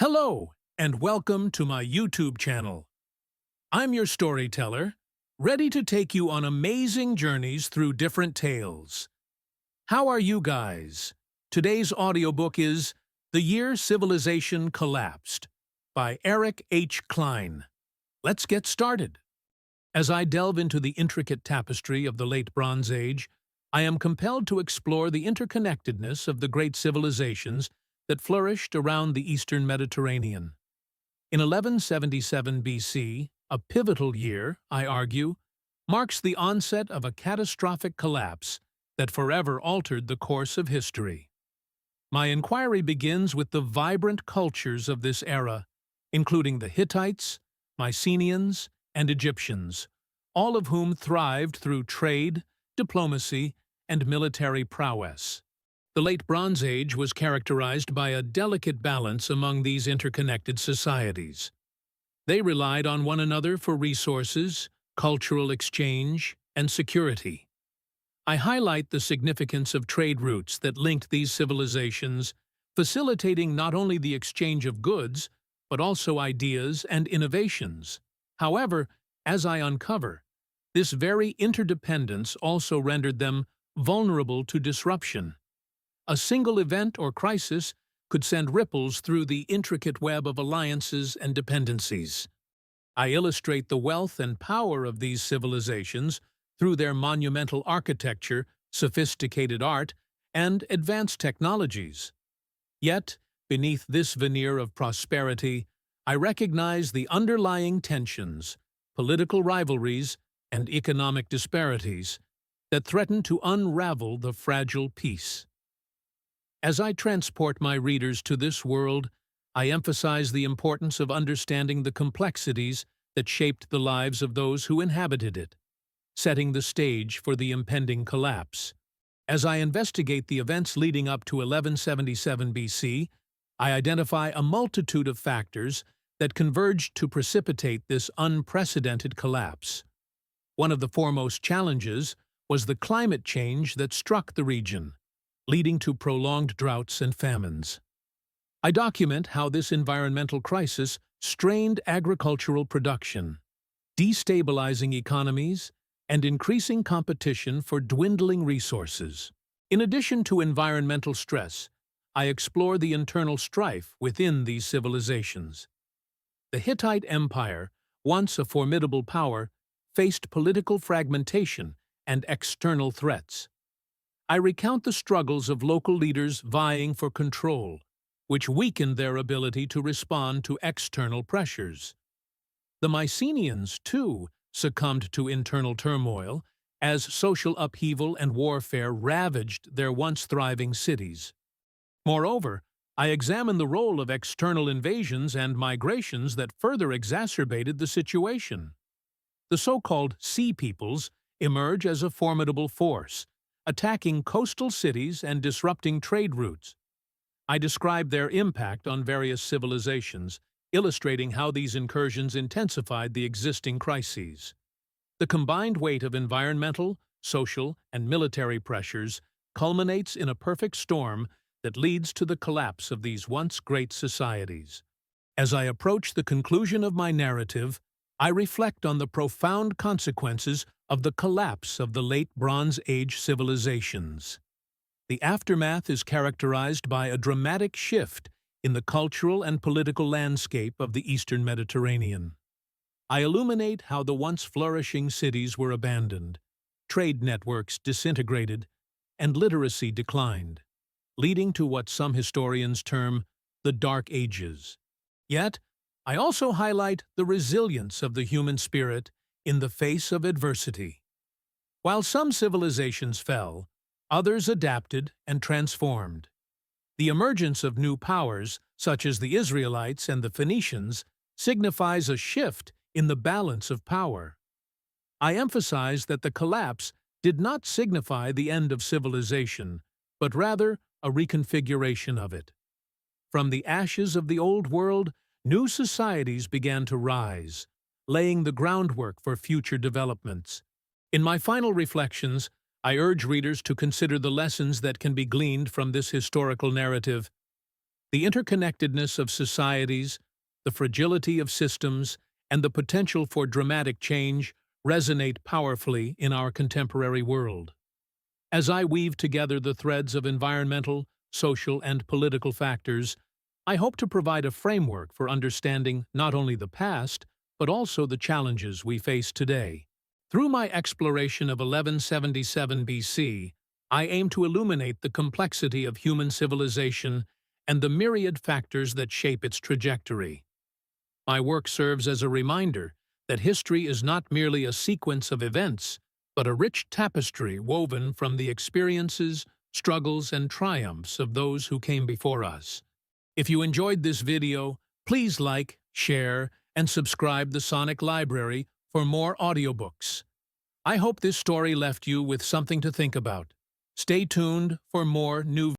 Hello, and welcome to my YouTube channel. I'm your storyteller, ready to take you on amazing journeys through different tales. How are you guys? Today's audiobook is The Year Civilization Collapsed by Eric H. Cline. Let's get started. As I delve into the intricate tapestry of the Late Bronze Age, I am compelled to explore the interconnectedness of the great civilizations that flourished around the eastern Mediterranean. In 1177 BC, a pivotal year, I argue, marks the onset of a catastrophic collapse that forever altered the course of history. My inquiry begins with the vibrant cultures of this era, including the Hittites, Mycenaeans, and Egyptians, all of whom thrived through trade, diplomacy, and military prowess. The Late Bronze Age was characterized by a delicate balance among these interconnected societies. They relied on one another for resources, cultural exchange, and security. I highlight the significance of trade routes that linked these civilizations, facilitating not only the exchange of goods, but also ideas and innovations. However, as I uncover, this very interdependence also rendered them vulnerable to disruption. A single event or crisis could send ripples through the intricate web of alliances and dependencies. I illustrate the wealth and power of these civilizations through their monumental architecture, sophisticated art, and advanced technologies. Yet, beneath this veneer of prosperity, I recognize the underlying tensions, political rivalries, and economic disparities that threaten to unravel the fragile peace. As I transport my readers to this world, I emphasize the importance of understanding the complexities that shaped the lives of those who inhabited it, setting the stage for the impending collapse. As I investigate the events leading up to 1177 BC, I identify a multitude of factors that converged to precipitate this unprecedented collapse. One of the foremost challenges was the climate change that struck the region, leading to prolonged droughts and famines. I document how this environmental crisis strained agricultural production, destabilizing economies and increasing competition for dwindling resources. In addition to environmental stress, I explore the internal strife within these civilizations. The Hittite Empire, once a formidable power, faced political fragmentation and external threats. I recount the struggles of local leaders vying for control, which weakened their ability to respond to external pressures. The Mycenaeans, too, succumbed to internal turmoil as social upheaval and warfare ravaged their once thriving cities. Moreover, I examine the role of external invasions and migrations that further exacerbated the situation. The so-called Sea Peoples emerge as a formidable force, attacking coastal cities and disrupting trade routes. I describe their impact on various civilizations, illustrating how these incursions intensified the existing crises. The combined weight of environmental, social, and military pressures culminates in a perfect storm that leads to the collapse of these once great societies. As I approach the conclusion of my narrative, I reflect on the profound consequences of the collapse of the Late Bronze Age civilizations. The aftermath is characterized by a dramatic shift in the cultural and political landscape of the Eastern Mediterranean. I illuminate how the once flourishing cities were abandoned, trade networks disintegrated, and literacy declined, leading to what some historians term the Dark Ages. Yet, I also highlight the resilience of the human spirit in the face of adversity. While some civilizations fell, others adapted and transformed. The emergence of new powers, such as the Israelites and the Phoenicians, signifies a shift in the balance of power. I emphasize that the collapse did not signify the end of civilization, but rather a reconfiguration of it. From the ashes of the old world, new societies began to rise, laying the groundwork for future developments. In my final reflections, I urge readers to consider the lessons that can be gleaned from this historical narrative. The interconnectedness of societies, the fragility of systems, and the potential for dramatic change resonate powerfully in our contemporary world. As I weave together the threads of environmental, social, and political factors, I hope to provide a framework for understanding not only the past, but also the challenges we face today. Through my exploration of 1177 BC, I aim to illuminate the complexity of human civilization and the myriad factors that shape its trajectory. My work serves as a reminder that history is not merely a sequence of events, but a rich tapestry woven from the experiences, struggles, and triumphs of those who came before us. If you enjoyed this video, please like, share, and subscribe the Sonic Library for more audiobooks. I hope this story left you with something to think about. Stay tuned for more new